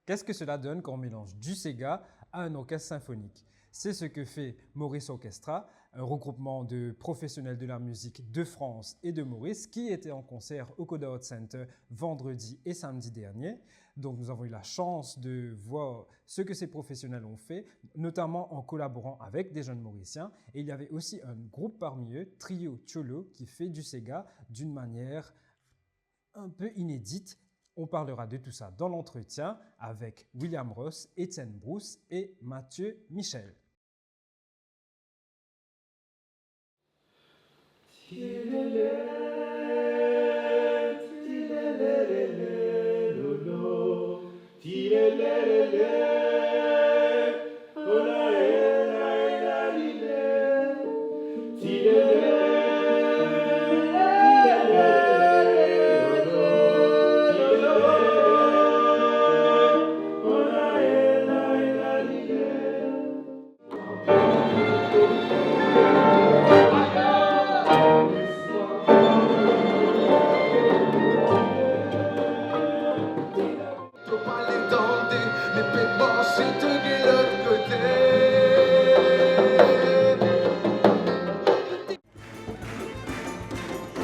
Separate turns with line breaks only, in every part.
Qu'est-ce que cela donne quand on mélange du Sega à un orchestre symphonique? C'est ce que fait Maurice Orchestra, un regroupement de professionnels de la musique de France et de Maurice qui était en concert au Coda Art Center vendredi et samedi dernier. Donc nous avons eu la chance de voir ce que ces professionnels ont fait, notamment en collaborant avec des jeunes Mauriciens. Et il y avait aussi un groupe parmi eux, Trio Cholo, qui fait du Sega d'une manière un peu inédite. On parlera de tout ça dans l'entretien avec William Ross, Étienne Brousse et Mathieu Michel.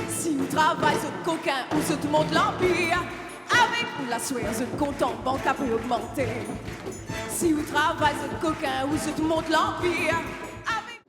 Si vous travaillez ce coquin ou ce tout le monde l'empire, avec vous la soirée, ce compte en banque a peut augmenter. Si vous travaillez ce coquin ou ce tout le monde l'empire, avec...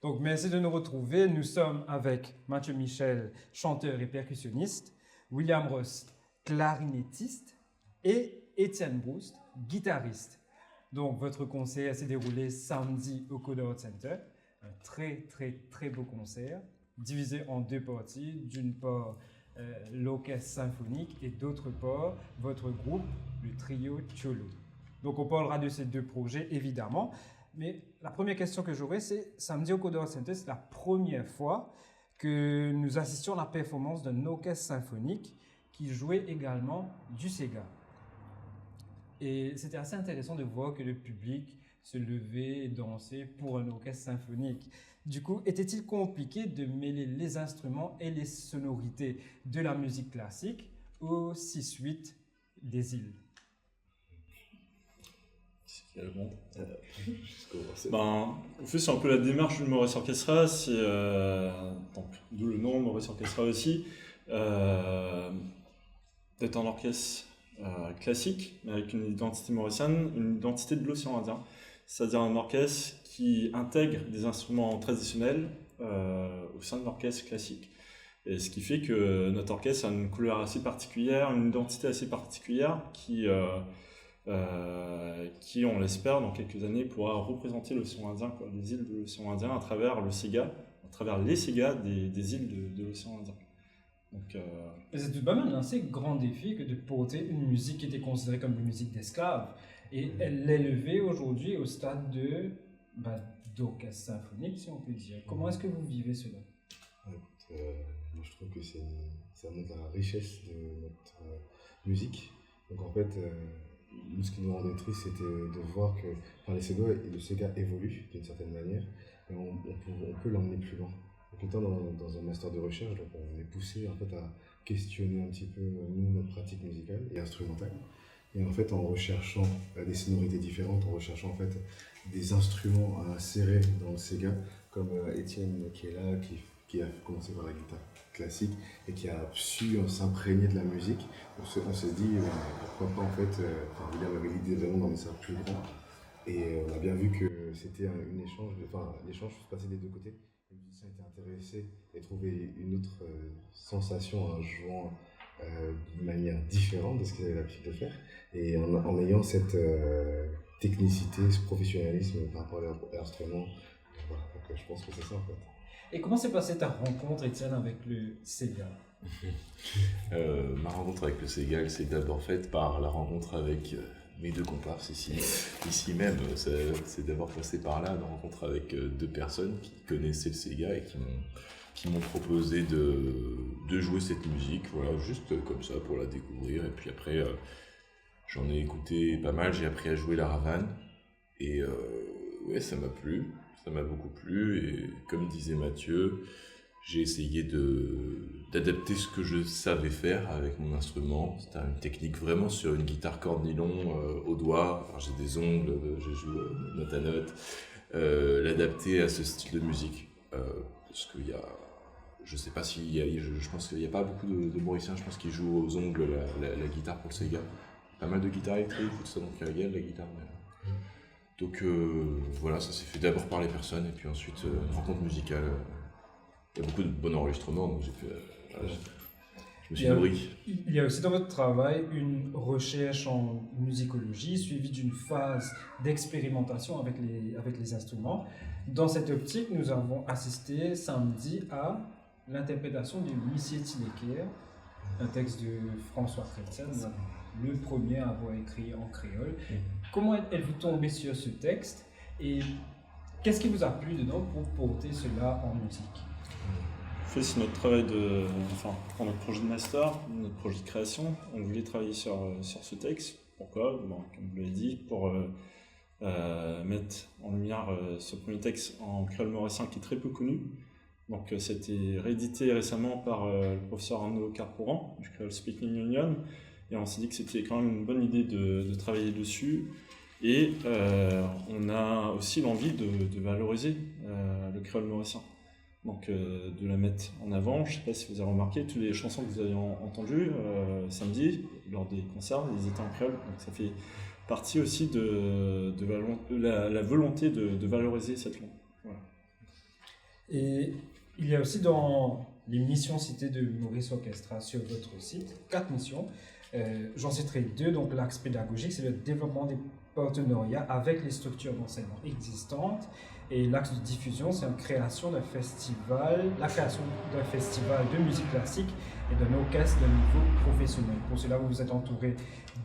Donc, merci de nous retrouver. Nous sommes avec Mathieu Michel, chanteur et percussionniste, William Ross, clarinettiste et Étienne Brousse, guitariste. Donc, votre concert s'est déroulé samedi au Coda Art Center. Un très beau concert, divisé en deux parties. D'une part, l'orchestre symphonique et d'autre part, votre groupe, le trio Cholo. Donc, on parlera de ces deux projets, évidemment. Mais la première question que j'aurais, c'est samedi au Coda Art Center, c'est la première fois que nous assistions à la performance d'un orchestre symphonique qui jouait également du Sega. Et c'était assez intéressant de voir que le public se levait et dansait pour un orchestre symphonique. Du coup, était-il compliqué de mêler les instruments et les sonorités de la musique classique aux 6/8 des îles?
En fait, c'est un peu la démarche du Maurice Orchestra, d'où le nom Maurice Orchestra aussi, d'être un orchestre classique, mais avec une identité mauricienne, une identité de l'océan Indien, c'est-à-dire un orchestre qui intègre des instruments traditionnels au sein de l'orchestre classique. Et ce qui fait que notre orchestre a une couleur assez particulière, une identité assez particulière qui, on l'espère, dans quelques années, pourra représenter l'océan Indien, les îles de l'océan Indien à travers le Sega, à travers les Sega des îles de l'océan Indien. Donc,
Et c'est tout de même un assez grand défi que de porter une musique qui était considérée comme une musique d'esclaves et l'élever aujourd'hui au stade d'orchestre symphonique, si on peut dire. Comment est-ce que vous vivez cela?
Moi je trouve que ça montre la richesse de notre musique. Donc en fait, nous, ce qui nous rendait triste, c'était de voir que le Sega évolue d'une certaine manière et on peut l'emmener plus loin. Donc étant dans un master de recherche, donc on est poussé en fait à questionner un petit peu nous, notre pratique musicale et instrumentale. Et en fait, en recherchant des sonorités différentes, en recherchant en fait des instruments à insérer dans le Sega, comme Étienne qui est là, qui a commencé par la guitare classique et qui a su s'imprégner de la musique, on s'est dit pourquoi pas en fait, William avait l'idée vraiment d'emmener ça plus grand. Et on a bien vu que c'était l'échange se passait des deux côtés. Les musiciens étaient intéressés et trouvaient une autre sensation en jouant d'une manière différente de ce qu'ils avaient l'habitude de faire. Et en ayant cette technicité, ce professionnalisme par rapport à l'instrument, voilà, donc je pense que c'est ça en fait.
Et comment s'est passée ta rencontre, Étienne, avec le Sega?
Ma rencontre avec le Sega, elle s'est d'abord faite par la rencontre avec mes deux comparses ici même. C'est d'abord passé par là, la rencontre avec deux personnes qui connaissaient le Sega et qui m'ont proposé de jouer cette musique, voilà, juste comme ça pour la découvrir. Et puis après, j'en ai écouté pas mal, j'ai appris à jouer la ravane. Et ouais, ça m'a plu, ça m'a beaucoup plu. Et comme disait Mathieu, j'ai essayé d'adapter ce que je savais faire avec mon instrument. C'était une technique vraiment sur une guitare corde nylon au doigt. Alors, j'ai des ongles, je joue note à note. L'adapter à ce style de musique. Parce qu'il y a... Je sais pas s'il y a... Je pense qu'il n'y a pas beaucoup de Mauriciens, je pense qu'ils jouent aux ongles la guitare pour le Sega. Pas mal de guitares électriques, tout ça, donc il y a de la guitare. Donc voilà, ça s'est fait d'abord par les personnes et puis ensuite une rencontre musicale. Il y a beaucoup de bons enregistrements, donc j'ai fait, je me suis nourri.
Il y a aussi dans votre travail une recherche en musicologie suivie d'une phase d'expérimentation avec les instruments. Dans cette optique, nous avons assisté samedi à l'interprétation de Monsieur Tineker, un texte de François Chrétien, le premier à avoir écrit en créole. Comment êtes-vous tombé sur ce texte et qu'est-ce qui vous a plu dedans pour porter cela en musique?
C'est notre travail pour notre projet de master, notre projet de création. On voulait travailler sur ce texte. Pourquoi? Comme vous l'avez dit, pour mettre en lumière ce premier texte en créole mauricien qui est très peu connu. Donc, c'était réédité récemment par le professeur Arnaud Carpouran du Creole Speaking Union. Et on s'est dit que c'était quand même une bonne idée de travailler dessus. Et on a aussi l'envie de valoriser le créole mauricien. Donc de la mettre en avant. Je ne sais pas si vous avez remarqué, toutes les chansons que vous avez entendues samedi, lors des concerts, ils étaient en créole. Donc ça fait partie aussi de la volonté de valoriser cette langue. Voilà.
Et il y a aussi dans les missions citées de Maurice Orchestra sur votre site, 4 missions. J'en citerai 2. Donc l'axe pédagogique, c'est le développement des partenariats avec les structures d'enseignement existantes. Et l'axe de diffusion, c'est la création d'un festival de musique classique et d'un orchestre de niveau professionnel. Pour cela, vous êtes entouré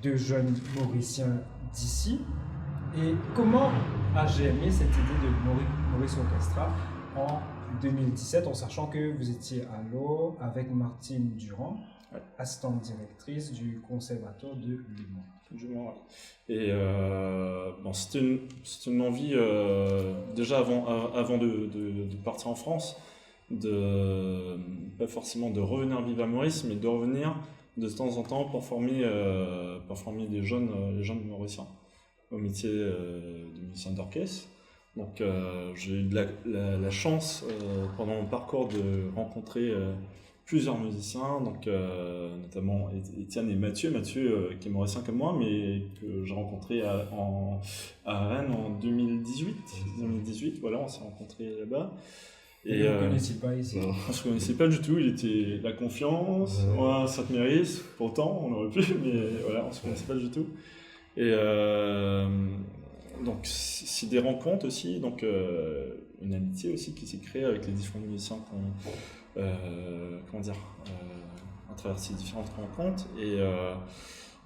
de jeunes Mauriciens d'ici. Et comment a germé cette idée de Maurice Orchestra en 2017, en sachant que vous étiez alors avec Martine Durand, assistante directrice du conservatoire de Lyon.
Et c'était une envie, déjà avant de partir en France, pas forcément de revenir vivre à Maurice, mais de revenir de temps en temps pour former les jeunes Mauriciens au métier de musicien d'orchestre. Donc j'ai eu la chance pendant mon parcours de rencontrer plusieurs musiciens, donc notamment Étienne et Mathieu, qui est mauricien comme moi, mais que j'ai rencontré à Rennes en 2018. Voilà, on s'est rencontrés là-bas.
Et vous ne connaissiez pas ici?
On ne se connaissait pas du tout, il était La Confiance, moi Sainte-Méris, pourtant on aurait pu, mais voilà, on ne se connaissait pas du tout. Et donc c'est des rencontres aussi, donc une amitié aussi qui s'est créée avec les différents musiciens à travers ces différentes rencontres. Et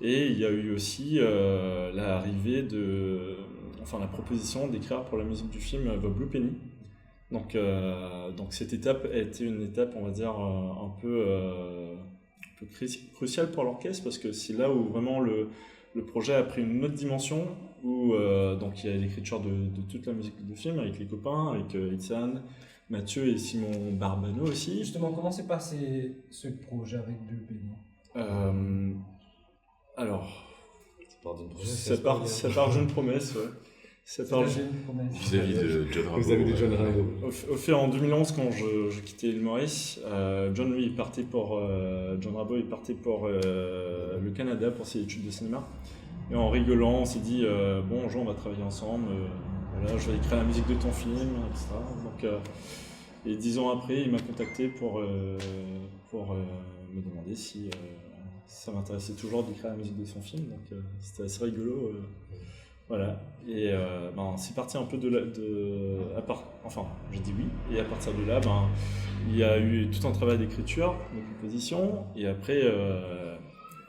il y a eu aussi l'arrivée la proposition d'écrire pour la musique du film The Blue Penny. Donc cette étape a été une étape, on va dire, un peu cruciale pour l'orchestre, parce que c'est là où vraiment le projet a pris une autre dimension, où donc il y a l'écriture de toute la musique du film avec les copains, avec Étienne, Mathieu et Simon Barbano aussi.
Justement, comment s'est passé ce projet avec Blue Penny?
Alors,
ça part d'une promesse.
Ça part d'une promesse, ouais.
Vis-à-vis de John Rabo.
Vis-à-vis de John Rabo.
Au fait, en 2011, quand je quittais l'île Maurice, John, lui, John Rabo, il partait pour le Canada pour ses études de cinéma. Et en rigolant, on s'est dit, bon, Jean, on va travailler ensemble, voilà, je vais écrire la musique de ton film, etc. Donc, et 10 ans après, il m'a contacté pour me demander si ça m'intéressait toujours d'écrire la musique de son film. Donc, c'était assez rigolo. Voilà. Et c'est parti un peu enfin, j'ai dit oui. Et à partir de là, il y a eu tout un travail d'écriture, de composition. Et après,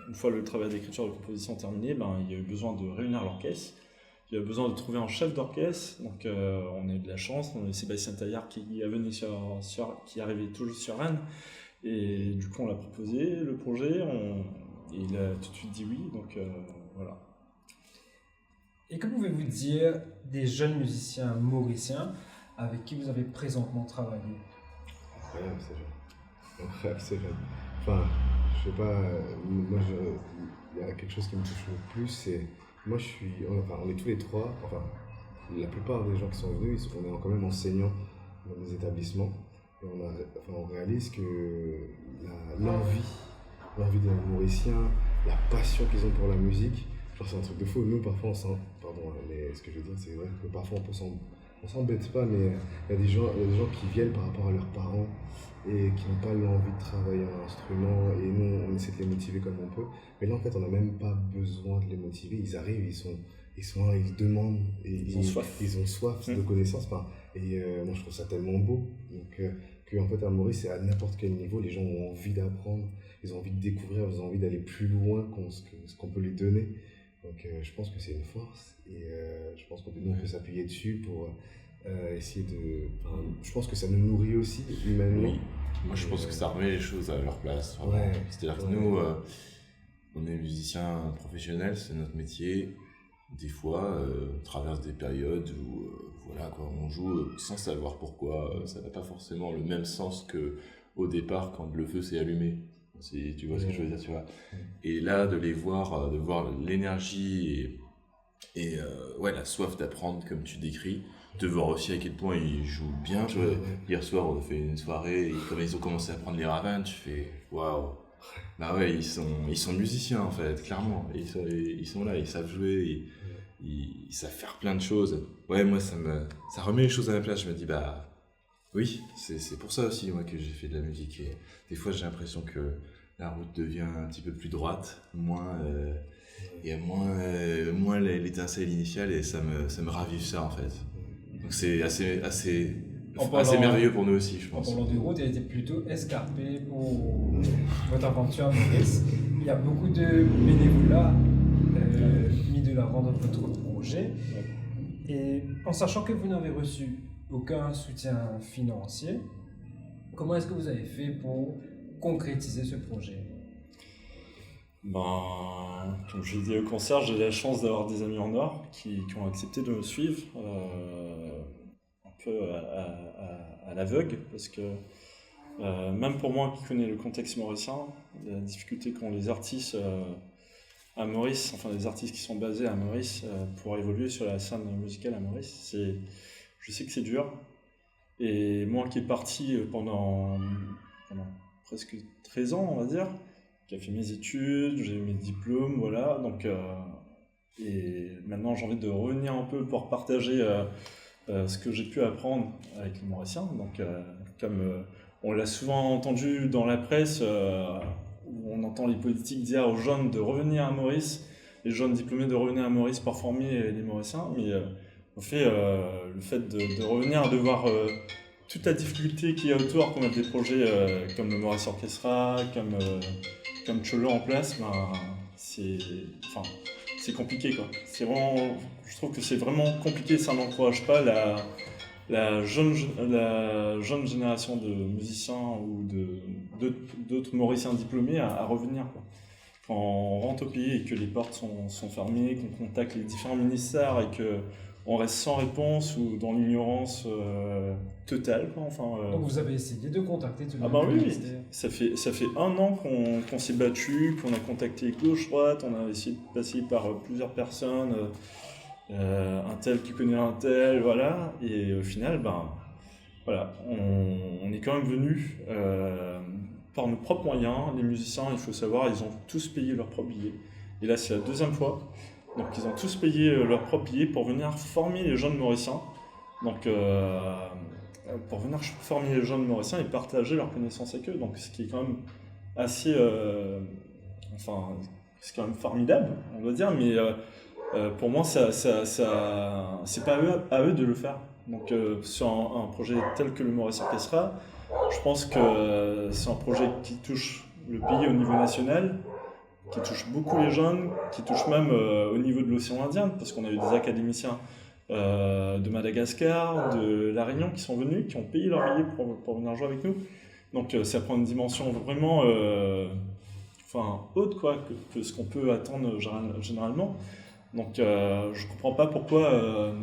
une fois le travail d'écriture, de composition terminé, il y a eu besoin de réunir l'orchestre. Il y a eu besoin de trouver un chef d'orchestre. Donc, on a eu de la chance. On a eu Sébastien Taillard qui est arrivé tout juste sur Rennes. Et du coup, on l'a proposé, le projet. Et il a tout de suite dit oui. Donc, voilà.
Et que pouvez-vous dire des jeunes musiciens mauriciens avec qui vous avez présentement travaillé?
Incroyable, c'est jeune. Incroyable, c'est jeune. Enfin, je sais pas, moi, il y a quelque chose qui me touche le plus, c'est... Moi, on est tous les trois, enfin, la plupart des gens qui sont venus, on est quand même enseignants dans des établissements. Et on réalise que l'envie des Mauriciens, la passion qu'ils ont pour la musique, genre c'est un truc de fou. Nous, parfois, pardon, mais ce que je veux dire, c'est vrai que parfois on s'embête pas, mais il y a des gens qui viennent par rapport à leurs parents et qui n'ont pas l'envie de travailler un instrument, et nous, on essaie de les motiver comme on peut. Mais là, en fait, on n'a même pas besoin de les motiver. Ils arrivent, ils sont là, ils demandent, et ils ont soif de connaissances. Enfin, et moi, je trouve ça tellement beau. Donc, qu'en fait, à Maurice, c'est à n'importe quel niveau, les gens ont envie d'apprendre, ils ont envie de découvrir, ils ont envie d'aller plus loin ce qu'on peut les donner. Donc, je pense que c'est une force, et je pense qu'on peut s'appuyer dessus pour essayer de... Enfin, je pense que ça nous nourrit aussi humainement.
Oui. Moi, je pense que ça remet les choses à leur place.
Ouais.
C'est-à-dire que nous, on est musiciens professionnels, c'est notre métier. Des fois, on traverse des périodes où on joue sans savoir pourquoi. Ça n'a pas forcément le même sens qu'au départ quand le feu s'est allumé. Tu vois ce que je veux dire, tu vois. Et là, de voir l'énergie et la soif d'apprendre comme tu décris, de voir aussi à quel point ils jouent bien. Tu vois, hier soir, on a fait une soirée et comme ils ont commencé à prendre les ravins, tu fais waouh. Bah ouais, ils sont musiciens en fait, clairement. Ils sont là, ils savent jouer, ils savent faire plein de choses. Ouais, moi ça remet les choses à la place. Je me dis bah oui, c'est pour ça aussi moi que j'ai fait de la musique. Et des fois j'ai l'impression que la route devient un petit peu plus droite, il y a moins l'étincelle initiale, et ça me ravive ça en fait. Donc c'est assez merveilleux pour nous aussi, je pense.
En parlant de route, elle était plutôt escarpée pour votre aventure à Maurice. Il y a beaucoup de bénévolat mis de l'avant dans votre projet. Et en sachant que vous n'avez reçu aucun soutien financier, comment est-ce que vous avez fait pour concrétiser ce projet?
Comme je l'ai dit au concert, j'ai la chance d'avoir des amis en or qui ont accepté de me suivre un peu à l'aveugle, parce que même pour moi qui connais le contexte mauricien, la difficulté qu'ont les artistes à Maurice, enfin les artistes qui sont basés à Maurice pour évoluer sur la scène musicale à Maurice, je sais que c'est dur. Et moi qui est parti pendant presque 13 ans, on va dire, qui a fait mes études, j'ai eu mes diplômes, voilà. Donc, et maintenant, j'ai envie de revenir un peu pour partager ce que j'ai pu apprendre avec les Mauriciens. Donc, comme on l'a souvent entendu dans la presse, où on entend les politiques dire aux jeunes de revenir à Maurice, les jeunes diplômés de revenir à Maurice pour former les Mauriciens. Mais en fait, le fait de revenir, de voir toute la difficulté qu'il y a autour, qu'on a des projets comme le Maurice Orchestra, comme Cholo en place, c'est compliqué quoi. Je trouve que c'est vraiment compliqué, ça n'encourage pas la jeune génération de musiciens ou d'autres Mauriciens diplômés à revenir quoi. Quand on rentre au pays et que les portes sont fermées, qu'on contacte les différents ministères et qu'on reste sans réponse ou dans l'ignorance totale quoi.
Donc vous avez essayé de contacter tout le
monde. Oui,
ministère.
Ça fait 1 an qu'on s'est battu, qu'on a contacté gauche, droite, on a essayé de passer par plusieurs personnes, un tel qui connaît un tel, voilà, et au final, on est quand même venu par nos propres moyens. Les musiciens, il faut savoir, ils ont tous payé leurs propres billets, et là c'est la 2e fois, donc ils ont tous payé leurs propres billets pour venir former les jeunes Mauriciens, donc pour venir former les jeunes Mauriciens et partager leurs connaissances avec eux, donc ce qui est quand même assez... c'est quand même formidable, on va dire, mais pour moi, c'est pas à eux de le faire. Donc sur un projet tel que le Maurice Orchestra, je pense que c'est un projet qui touche le pays au niveau national, qui touche beaucoup les jeunes, qui touche même au niveau de l'océan Indien, parce qu'on a eu des académiciens de Madagascar, de La Réunion qui sont venus, qui ont payé leur billet pour venir jouer avec nous. Donc ça prend une dimension vraiment haute quoi, que ce qu'on peut attendre généralement. Donc je ne comprends pas pourquoi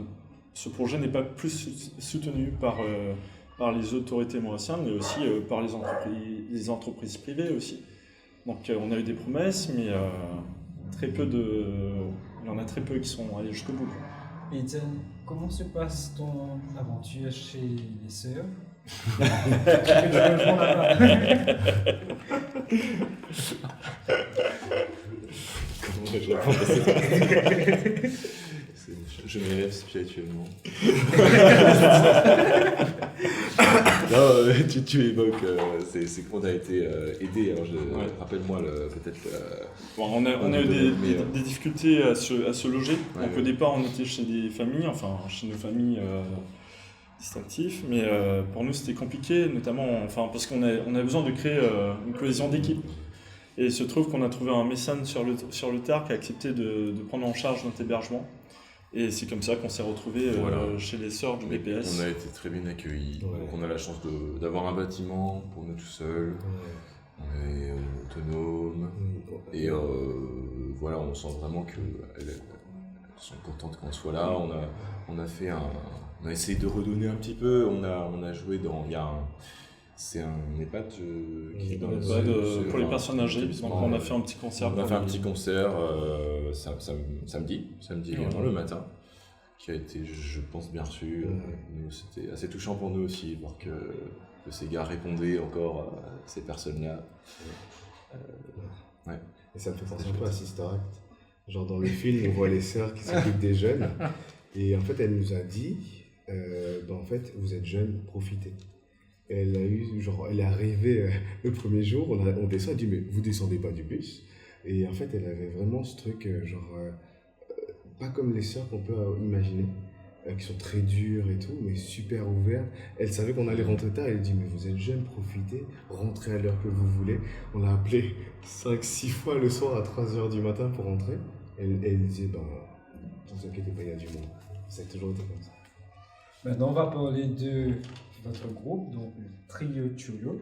ce projet n'est pas plus soutenu par les autorités mauriciennes, mais aussi par les entreprises privées aussi. Donc on a eu des promesses, mais il y en a très peu qui sont allés jusqu'au bout.
Étienne, comment se passe ton aventure chez les sœurs?
Comment vais-je répondre à ça? Je m'élève spirituellement. Non, tu évoques, c'est qu'on a été aidé. Alors rappelle-moi peut-être.
Bon, on a eu des difficultés à se loger. Ouais, donc au départ, on était chez des familles, chez nos familles distinctives, mais pour nous c'était compliqué, notamment, parce qu'on a besoin de créer une cohésion d'équipe. Et il se trouve qu'on a trouvé un mécène sur le tard qui a accepté de prendre en charge notre hébergement. Et c'est comme ça qu'on s'est retrouvés chez les sœurs du BPS.
On a été très bien accueillis. Ouais. Donc on a la chance d'avoir un bâtiment pour nous tout seuls. Ouais. On est autonome. Et voilà, on sent vraiment qu'elles sont contentes qu'on soit là. On a essayé de redonner un petit peu. On a joué dans... C'est un EHPAD qui est dans
pour les personnes âgées. Donc on a fait un petit concert.
On a fait un petit concert samedi le matin, qui a été, je pense, bien reçu. C'était assez touchant pour nous aussi, voir que ces gars répondaient encore à ces personnes-là. Ouais.
Et ça me fait penser un peu à Sister Act. Genre dans le film, on voit les sœurs qui s'occupent des jeunes. Et en fait, elle nous a dit, en fait, vous êtes jeunes, profitez. Elle est arrivée le premier jour, on descend, elle dit mais vous descendez pas du bus. Et en fait elle avait vraiment ce truc pas comme les sœurs qu'on peut imaginer, qui sont très dures et tout, mais super ouvertes. Elle savait qu'on allait rentrer tard, elle dit mais vous êtes jeunes, profitez, rentrez à l'heure que vous voulez. On l'a appelée 5-6 fois le soir à 3h du matin pour rentrer. Elle disait ne vous inquiétez pas, il y a du monde. Ça a toujours été comme ça.
Maintenant on va parler de votre groupe, donc le trio Chulo.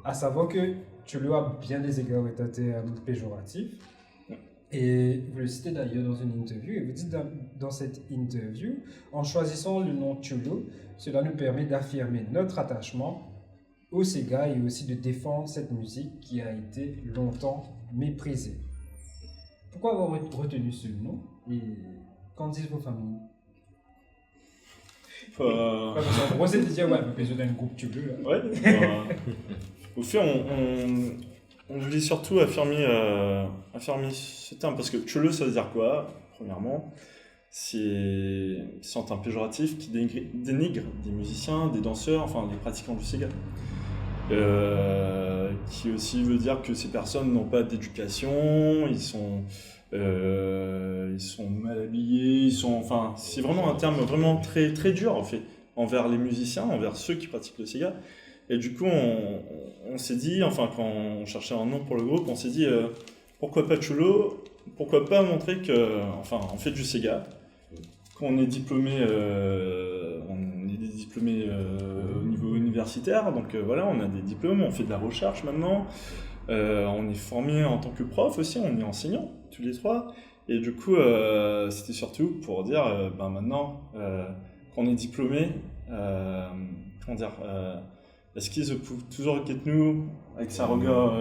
À savoir que Chulo a bien des égards est un terme péjoratif. Et vous le citez d'ailleurs dans une interview, et vous dites dans cette interview, en choisissant le nom Chulo, cela nous permet d'affirmer notre attachement au Sega et aussi de défendre cette musique qui a été longtemps méprisée. Pourquoi avoir retenu ce nom et qu'en disent vos familles? En gros, c'est de dire, ouais, mais je donne un groupe Chulo.
Ouais. Au fait, on voulait surtout affirmer ce terme, parce que Chulo, ça veut dire quoi? Premièrement, c'est un terme péjoratif qui dénigre des musiciens, des danseurs, des pratiquants du Sega. Qui aussi veut dire que ces personnes n'ont pas d'éducation, ils sont mal habillés, c'est vraiment un terme vraiment très, très dur en fait, envers les musiciens, envers ceux qui pratiquent le Sega. Et du coup, on s'est dit, quand on cherchait un nom pour le groupe, on s'est dit, pourquoi pas Chulo, pourquoi pas montrer on fait du Sega, qu'on est diplômé, au niveau universitaire, donc voilà, on a des diplômes, on fait de la recherche maintenant, on est formé en tant que prof aussi, on est enseignant, tous les trois, et du coup, c'était surtout pour dire, maintenant qu'on est diplômé, est-ce qu'ils peuvent toujours requêter nous avec sa regard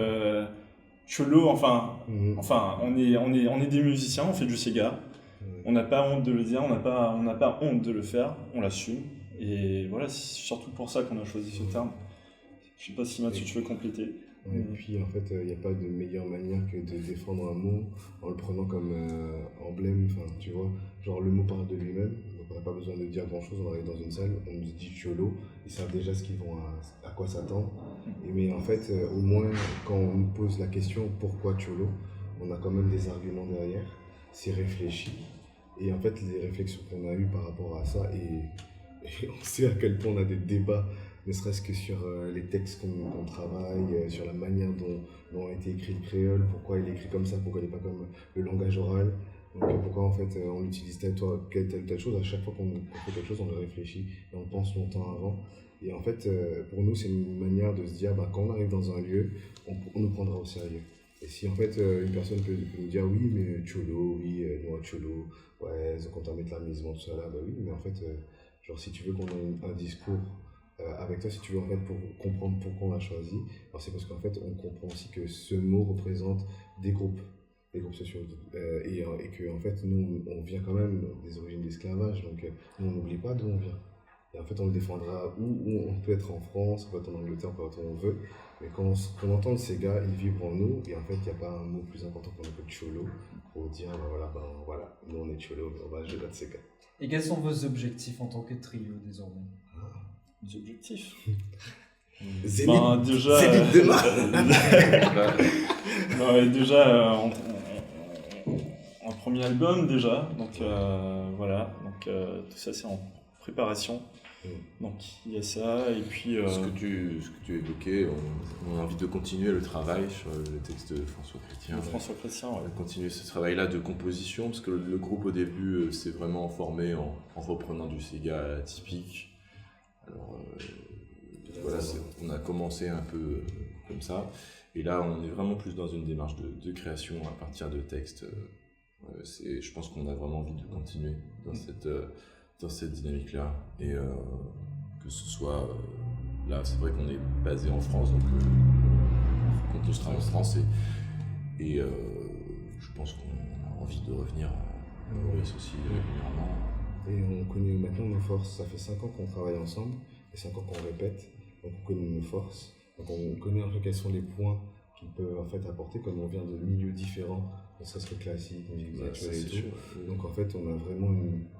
Chulo, on est des musiciens, on fait du Sega, on n'a pas honte de le dire, on n'a pas honte de le faire, on l'assume. Et voilà, c'est surtout pour ça qu'on a choisi ce terme. Je sais pas si Mathieu, tu veux compléter.
Et puis en fait, il n'y a pas de meilleure manière que de défendre un mot en le prenant comme emblème, tu vois, genre le mot parle de lui-même, donc on n'a pas besoin de dire grand chose, on arrive dans une salle, on nous dit Chulo, ils savent déjà à quoi s'attendre. Mais en fait, au moins quand on nous pose la question pourquoi Chulo, on a quand même des arguments derrière. c'est réfléchi. Et en fait, les réflexions qu'on a eues par rapport à ça, et on sait à quel point on a des débats, ne serait-ce que sur les textes qu'on travaille, sur la manière dont a été écrit le créole, pourquoi il est écrit comme ça, pourquoi il n'est pas comme le langage oral. Donc pourquoi en fait on utilise telle chose, à chaque fois qu'on fait quelque chose on le réfléchit et on pense longtemps avant. Et en fait pour nous c'est une manière de se dire quand on arrive dans un lieu, on nous prendra au sérieux. Et si en fait une personne peut nous dire oui mais Cholo, oui moi Cholo, ouais contamine de l'amusement, tout ça là, bah oui mais en fait genre si tu veux qu'on ait un discours avec toi, si tu veux en fait pour comprendre pourquoi on l'a choisi, alors c'est parce qu'en fait on comprend aussi que ce mot représente des groupes sociaux, et que en fait nous on vient quand même des origines d'esclavage, donc nous on n'oublie pas d'où on vient. Et en fait on le défendra où on peut être en France, on peut être en Angleterre, on peut être où on veut, mais quand on entend ces gars, ils vibrent en nous, et en fait il n'y a pas un mot plus important qu'on appelle Cholo pour dire voilà, nous on est Cholo, on va agir de ces gars.
Et quels sont vos objectifs en tant que trio désormais?
Des objectifs.
Zénith
déjà,
demain.
Non, et déjà un premier album déjà, donc voilà, donc tout ça c'est en préparation. Donc il y a ça et puis
Ce que tu évoquais, on a envie de continuer le travail sur le texte de François Chrétien.
François Chrétien, ouais.
Continuer ce travail-là de composition, parce que le groupe au début s'est vraiment formé en reprenant du Sega typique. Alors voilà, on a commencé un peu comme ça, et là on est vraiment plus dans une démarche de création à partir de textes. Je pense qu'on a vraiment envie de continuer dans cette dynamique-là, et que ce soit là, c'est vrai qu'on est basé en France, donc on continue ce travail en France, et je pense qu'on a envie de revenir à Maurice aussi régulièrement.
Et on connaît maintenant nos forces, ça fait 5 ans qu'on travaille ensemble, et 5 ans qu'on répète, donc on connaît nos forces, donc on connaît un peu quels sont les points qu'ils peuvent en fait apporter, comme on vient de milieux différents, ne serait-ce que classique, musique actuelle et tout.
Sûr.
Donc en fait on a vraiment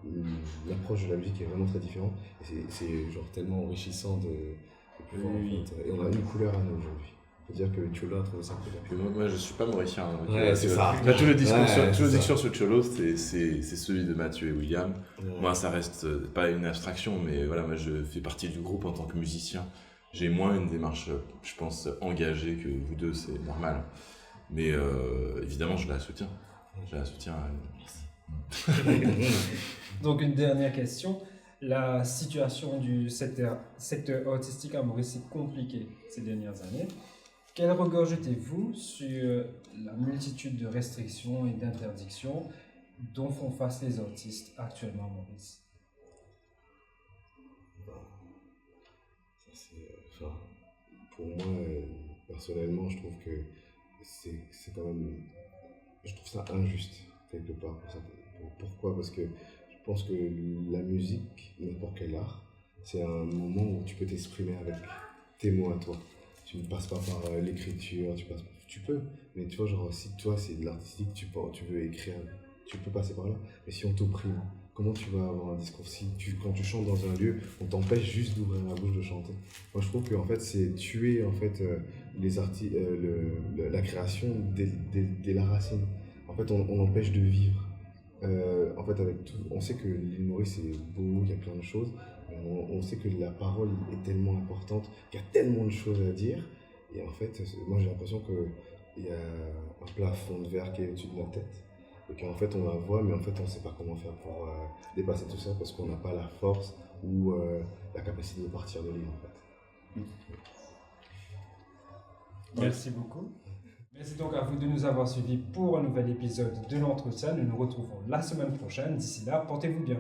une approche de la musique qui est vraiment très différente, et c'est genre tellement enrichissant de pouvoir,
Oui.
en fait, et on a une couleur à nous aujourd'hui. Faut dire que Cholo a trouvé ça cool.
Puis moi je suis pas mauricien. Donc,
Ouais, c'est ça.
Là, tout le discours
Ouais,
sur,
c'est ça.
sur Cholo, c'est celui de Mathieu et William.
Ouais.
Moi, ça reste pas une abstraction, mais voilà, moi je fais partie du groupe en tant que musicien. J'ai moins une démarche, je pense, engagée que vous deux, c'est normal. Mais évidemment, je la soutiens. Je la soutiens.
Donc une dernière question. La situation du secteur artistique à Maurice est compliquée ces dernières années. Quel regard jetez-vous sur la multitude de restrictions et d'interdictions dont font face les artistes actuellement à Maurice?
Pour moi, personnellement, je trouve que c'est quand même... Je trouve ça injuste, quelque part. Pourquoi? Parce que je pense que la musique, n'importe quel art, c'est un moment où tu peux t'exprimer avec tes mots à toi. Tu ne passes pas par l'écriture, tu peux, mais tu vois, genre, si toi, c'est de l'artistique, tu veux écrire, tu peux passer par là. Mais si on t'opprime, comment tu vas avoir un discours? Quand tu chantes dans un lieu, on t'empêche juste d'ouvrir la bouche de chanter. Moi, je trouve que en fait, c'est tuer en fait, la création dès la racine. En fait, on empêche de vivre. En fait, avec tout, on sait que l'île Maurice est beau, il y a plein de choses. On sait que la parole est tellement importante, qu'il y a tellement de choses à dire. Et en fait, moi j'ai l'impression qu'il y a un plafond de verre qui est au-dessus de notre tête. Et qu'en fait on la voit, mais en fait on ne sait pas comment faire pour dépasser tout ça parce qu'on n'a pas la force ou la capacité de partir de l'île en fait.
Merci beaucoup. Merci donc à vous de nous avoir suivis pour un nouvel épisode de l'entretien. Nous nous retrouvons la semaine prochaine. D'ici là, portez-vous bien.